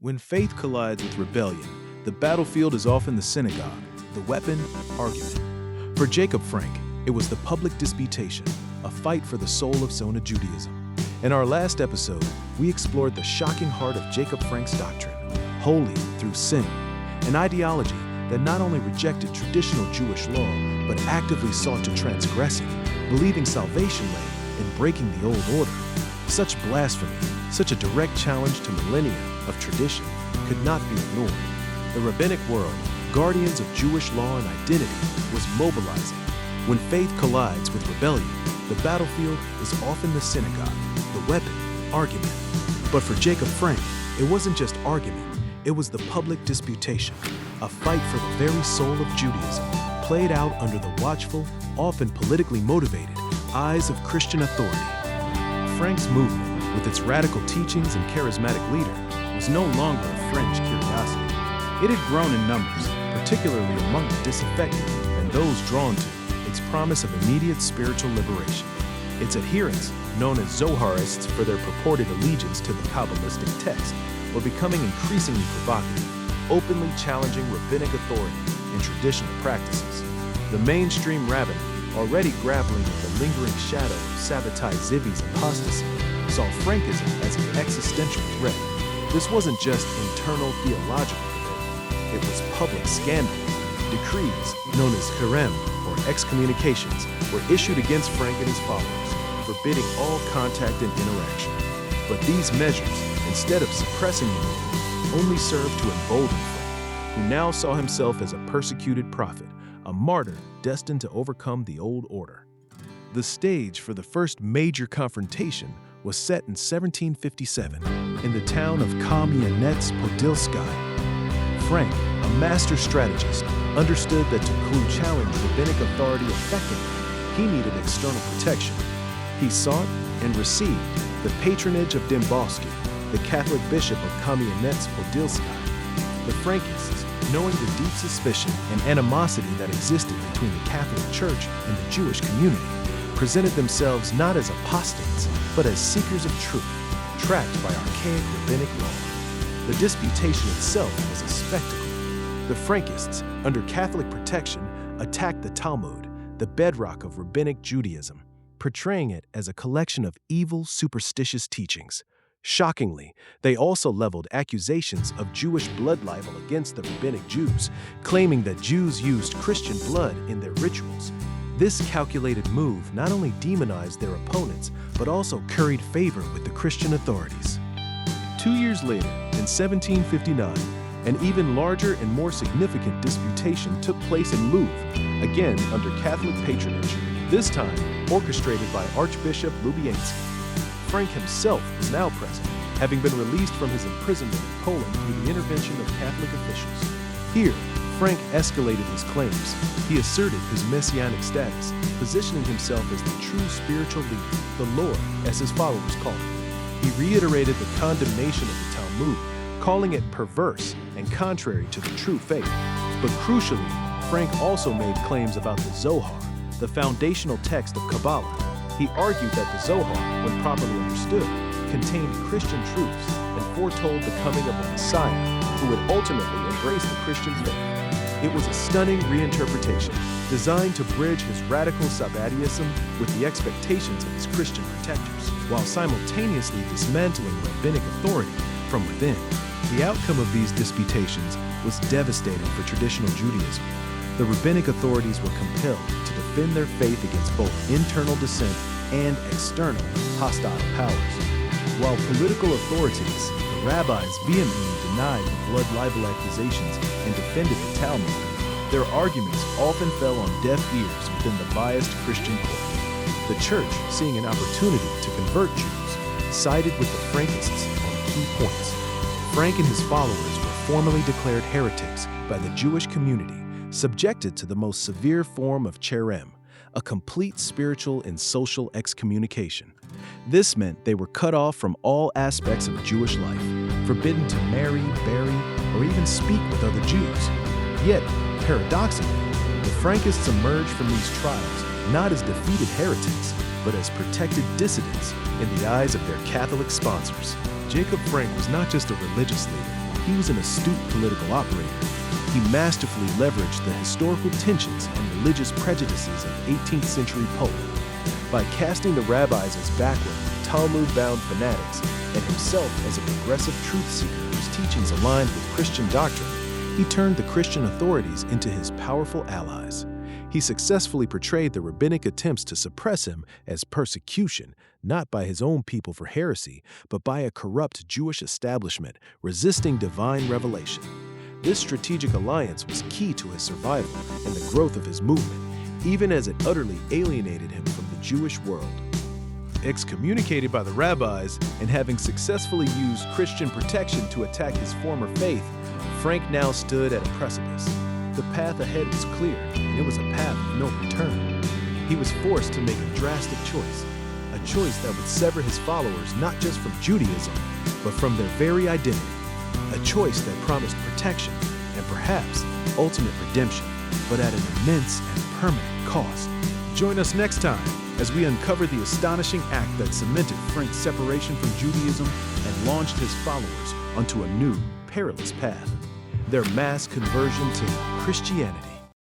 When faith collides with rebellion, the battlefield is often the synagogue, the weapon, argument. For Jacob Frank, it was the public disputation, a fight for the soul of Zona Judaism. In our last episode, we explored the shocking heart of Jacob Frank's doctrine, holy through sin, an ideology that not only rejected traditional Jewish law, but actively sought to transgress it, believing salvation lay in breaking the old order. Such blasphemy, such a direct challenge to millennia of tradition, could not be ignored. The rabbinic world, guardians of Jewish law and identity, was mobilizing. When faith collides with rebellion, the battlefield is often the synagogue, the weapon, argument. But for Jacob Frank, it wasn't just argument, it was the public disputation, a fight for the very soul of Judaism, played out under the watchful, often politically motivated, eyes of Christian authority. Frank's movement, with its radical teachings and charismatic leader, was no longer a fringe curiosity. It had grown in numbers, particularly among the disaffected and those drawn to its promise of immediate spiritual liberation. Its adherents, known as Zoharists for their purported allegiance to the Kabbalistic text, were becoming increasingly provocative, openly challenging rabbinic authority and traditional practices. The mainstream rabbin, already grappling with the lingering shadow of Sabbatai Zivi's apostasy, saw Frankism as an existential threat. This wasn't just internal theological debate, it was public scandal. Decrees, known as Herem or Excommunications, were issued against Frank and his followers, forbidding all contact and interaction. But these measures, instead of suppressing the movement, only served to embolden Frank, who now saw himself as a persecuted prophet, a martyr destined to overcome the old order. The stage for the first major confrontation was set in 1757 in the town of Kamianets-Podilskyi. Frank, a master strategist, understood that to challenge rabbinic authority effectively, he needed external protection. He sought and received the patronage of Dembowski, the Catholic bishop of Kamianets-Podilskyi. The Frankists, knowing the deep suspicion and animosity that existed between the Catholic Church and the Jewish community, presented themselves not as apostates, but as seekers of truth, trapped by archaic rabbinic law. The disputation itself was a spectacle. The Frankists, under Catholic protection, attacked the Talmud, the bedrock of Rabbinic Judaism, portraying it as a collection of evil, superstitious teachings. Shockingly, they also leveled accusations of Jewish blood libel against the Rabbinic Jews, claiming that Jews used Christian blood in their rituals. This calculated move not only demonized their opponents, but also curried favor with the Christian authorities. 2 years later, in 1759, an even larger and more significant disputation took place in Lwów, again under Catholic patronage, this time orchestrated by Archbishop Lwów. Frank himself was now present, having been released from his imprisonment in Poland through the intervention of Catholic officials. Here, Frank escalated his claims. He asserted his messianic status, positioning himself as the true spiritual leader, the Lord, as his followers called him. He reiterated the condemnation of the Talmud, calling it perverse and contrary to the true faith. But crucially, Frank also made claims about the Zohar, the foundational text of Kabbalah. He argued that the Zohar, when properly understood, contained Christian truths and foretold the coming of a Messiah who would ultimately embrace the Christian faith. It was a stunning reinterpretation, designed to bridge his radical Sabbatism with the expectations of his Christian protectors, while simultaneously dismantling rabbinic authority from within. The outcome of these disputations was devastating for traditional Judaism. The rabbinic authorities were compelled to defend their faith against both internal dissent and external hostile powers. While political authorities, the rabbis vehemently denied the blood libel accusations and defended the Talmud, their arguments often fell on deaf ears within the biased Christian court. The church, seeing an opportunity to convert Jews, sided with the Frankists on key points. Frank and his followers were formally declared heretics by the Jewish community, subjected to the most severe form of cherem, a complete spiritual and social excommunication. This meant they were cut off from all aspects of Jewish life, forbidden to marry, bury, or even speak with other Jews. Yet, paradoxically, the Frankists emerged from these trials not as defeated heretics, but as protected dissidents in the eyes of their Catholic sponsors. Jacob Frank was not just a religious leader, he was an astute political operator. He masterfully leveraged the historical tensions and religious prejudices of 18th century Poland. By casting the rabbis as backward, Talmud-bound fanatics, and himself as a progressive truth seeker whose teachings aligned with Christian doctrine, he turned the Christian authorities into his powerful allies. He successfully portrayed the rabbinic attempts to suppress him as persecution, not by his own people for heresy, but by a corrupt Jewish establishment resisting divine revelation. This strategic alliance was key to his survival and the growth of his movement, even as it utterly alienated him from the Jewish world. Excommunicated by the rabbis and having successfully used Christian protection to attack his former faith, Frank now stood at a precipice. The path ahead was clear, and it was a path of no return. He was forced to make a drastic choice, a choice that would sever his followers not just from Judaism, but from their very identity, a choice that promised protection and perhaps ultimate redemption, but at an immense and permanent cost. Join us next time as we uncover the astonishing act that cemented Frank's separation from Judaism and launched his followers onto a new, perilous path, their mass conversion to Christianity.